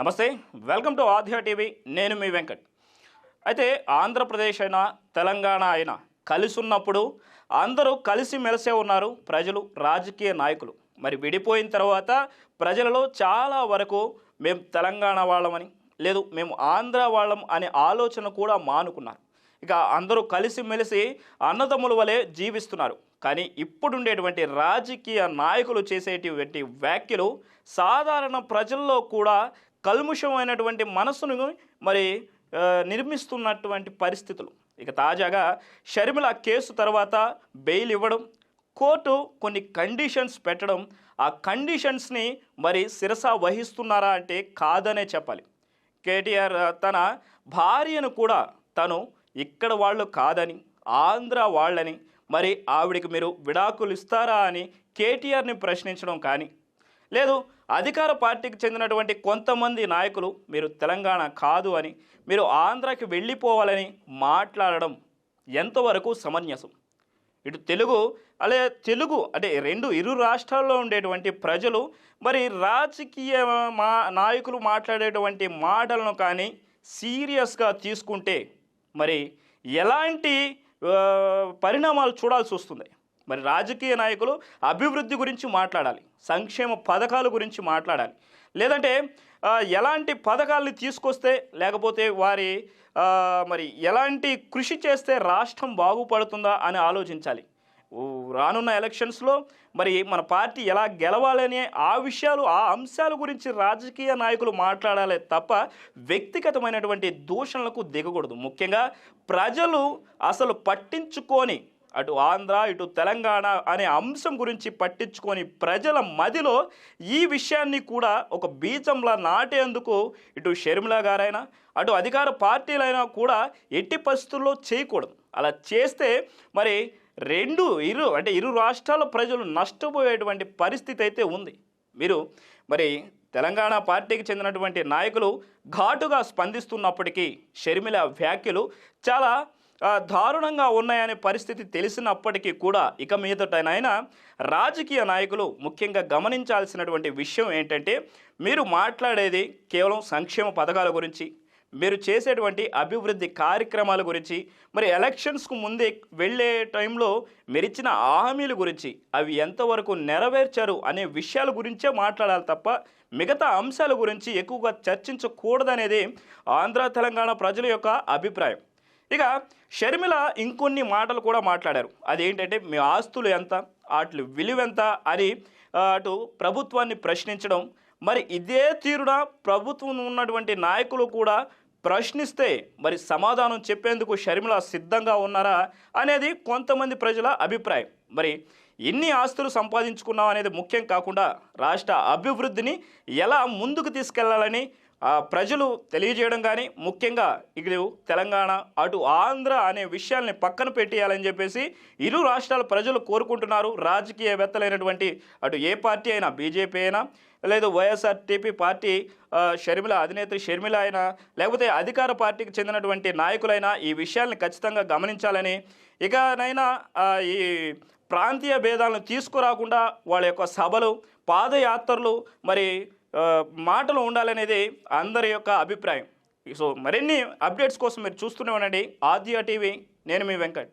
నమస్తే, welcome to ఆధ్యా TV. నేను మీ వెంకట్. అయితే ఆంధ్రప్రదేశ్ అయినా తెలంగాణ అయినా కలిసి ఉన్నప్పుడు అందరూ కలిసిమెలిసే ఉన్నారు ప్రజలు, రాజకీయ నాయకులు. మరి విడిపోయిన తర్వాత ప్రజలలో చాలా వరకు మేము తెలంగాణ వాళ్ళమని, లేదు మేము ఆంధ్ర వాళ్ళం అనే ఆలోచన కూడా మానుకున్నారు. ఇక అందరూ కలిసిమెలిసి అన్నదమ్ముల వలె జీవిస్తున్నారు. కానీ ఇప్పుడుండేటువంటి రాజకీయ నాయకులు చేసేటువంటి వ్యాఖ్యలు సాధారణ ప్రజల్లో కూడా కల్ముషమైనటువంటి మనసును మరి నిర్మిస్తున్నటువంటి పరిస్థితులు. ఇక తాజాగా షర్మిల కేసు తర్వాత బెయిల్ ఇవ్వడం, కోర్టు కొన్ని కండిషన్స్ పెట్టడం, ఆ కండిషన్స్ని మరి శిరస వహిస్తున్నారా అంటే కాదనే చెప్పాలి. కేటీఆర్ తన భార్యను కూడా తను ఇక్కడ వాళ్ళు కాదని, ఆంధ్ర వాళ్ళని, మరి ఆవిడికి మీరు విడాకులు ఇస్తారా అని కేటీఆర్ని ప్రశ్నించడం కానీ, లేదు అధికార పార్టీకి చెందినటువంటి కొంతమంది నాయకులు మీరు తెలంగాణ కాదు అని, మీరు ఆంధ్రాకి వెళ్ళిపోవాలని మాట్లాడడం ఎంతవరకు సమంజసం? ఇటు తెలుగు అంటే ఇరు రాష్ట్రాల్లో ఉండేటువంటి ప్రజలు మరి రాజకీయ నాయకులు మాట్లాడేటువంటి మాటలను కానీ సీరియస్గా తీసుకుంటే మరి ఎలాంటి పరిణామాలు చూడాల్సి వస్తుంది? మరి రాజకీయ నాయకులు అభివృద్ధి గురించి మాట్లాడాలి, సంక్షేమ పథకాల గురించి మాట్లాడాలి, లేదంటే ఎలాంటి పథకాలని తీసుకొస్తే, లేకపోతే వారి మరి ఎలాంటి కృషి చేస్తే రాష్ట్రం బాగుపడుతుందా అని ఆలోచించాలి. రానున్న ఎలక్షన్స్లో మరి మన పార్టీ ఎలా గెలవాలనే ఆ అంశాల గురించి రాజకీయ నాయకులు మాట్లాడాలి తప్ప వ్యక్తిగతమైనటువంటి దూషణలకు దిగకూడదు. ముఖ్యంగా ప్రజలు అసలు పట్టించుకొని, అటు ఆంధ్ర ఇటు తెలంగాణ అనే అంశం గురించి పట్టించుకొని ప్రజల మదిలో ఈ విషయాన్ని కూడా ఒక బీజంలా నాటేందుకు ఇటు షర్మిల గారైనా అటు అధికార పార్టీలైనా కూడా ఎట్టి పరిస్థితుల్లో చేయకూడదు. అలా చేస్తే మరి ఇరు రాష్ట్రాల ప్రజలు నష్టపోయేటువంటి పరిస్థితి అయితే ఉంది. మీరు మరి తెలంగాణ పార్టీకి చెందినటువంటి నాయకులు ఘాటుగా స్పందిస్తున్నప్పటికీ షర్మిల వ్యాఖ్యలు చాలా దారుణంగా ఉన్నాయనే పరిస్థితి తెలిసినప్పటికీ కూడా ఇక మీదటైనా రాజకీయ నాయకులు ముఖ్యంగా గమనించాల్సినటువంటి విషయం ఏంటంటే, మీరు మాట్లాడేది కేవలం సంక్షేమ పథకాల గురించి, మీరు చేసేటువంటి అభివృద్ధి కార్యక్రమాల గురించి, మరి ఎలక్షన్స్కు ముందే వెళ్ళే టైంలో మీరు ఇచ్చిన హామీల గురించి, అవి ఎంతవరకు నెరవేర్చారు అనే విషయాల గురించే మాట్లాడాలి తప్ప మిగతా అంశాల గురించి ఎక్కువగా చర్చించకూడదనేది ఆంధ్ర తెలంగాణ ప్రజల యొక్క అభిప్రాయం. ఇక షర్మిల ఇంకొన్ని మాటలు కూడా మాట్లాడారు. అదేంటంటే, మీ ఆస్తులు ఎంత, వాటి విలువ ఎంత అని అటు ప్రభుత్వాన్ని ప్రశ్నించడం. మరి ఇదే తీరున ప్రభుత్వం ఉన్నటువంటి నాయకులు కూడా ప్రశ్నిస్తే మరి సమాధానం చెప్పేందుకు షర్మిల సిద్ధంగా ఉన్నారా అనేది కొంతమంది ప్రజల అభిప్రాయం. మరి ఎన్ని ఆస్తులు సంపాదించుకున్నాం అనేది ముఖ్యం కాకుండా రాష్ట్ర అభివృద్ధిని ఎలా ముందుకు తీసుకెళ్లాలని ప్రజలు తెలియజేయడం కానీ, ముఖ్యంగా ఇటు తెలంగాణ అటు ఆంధ్ర అనే విషయాల్ని పక్కన పెట్టేయాలని చెప్పేసి ఇరు రాష్ట్రాల ప్రజలు కోరుకుంటున్నారు. రాజకీయవేత్తలైనటువంటి అటు ఏ పార్టీ అయినా, బీజేపీ అయినా, లేదు వైఎస్ఆర్టీపీ పార్టీ షర్మిల అధినేత్రి షర్మిల అయినా, లేకపోతే అధికార పార్టీకి చెందినటువంటి నాయకులైనా ఈ విషయాల్ని ఖచ్చితంగా గమనించాలని, ఇకనైనా ఈ ప్రాంతీయ భేదాలను తీసుకురాకుండా వాళ్ళ యొక్క సభలు, పాదయాత్రలు, మరి మాటలు ఉండాలనేది అందరి యొక్క అభిప్రాయం. సో మరిన్ని అప్డేట్స్ కోసం మీరు చూస్తూనే ఉండండి ఆధ్యా టీవీ. నేను మీ వెంకట్.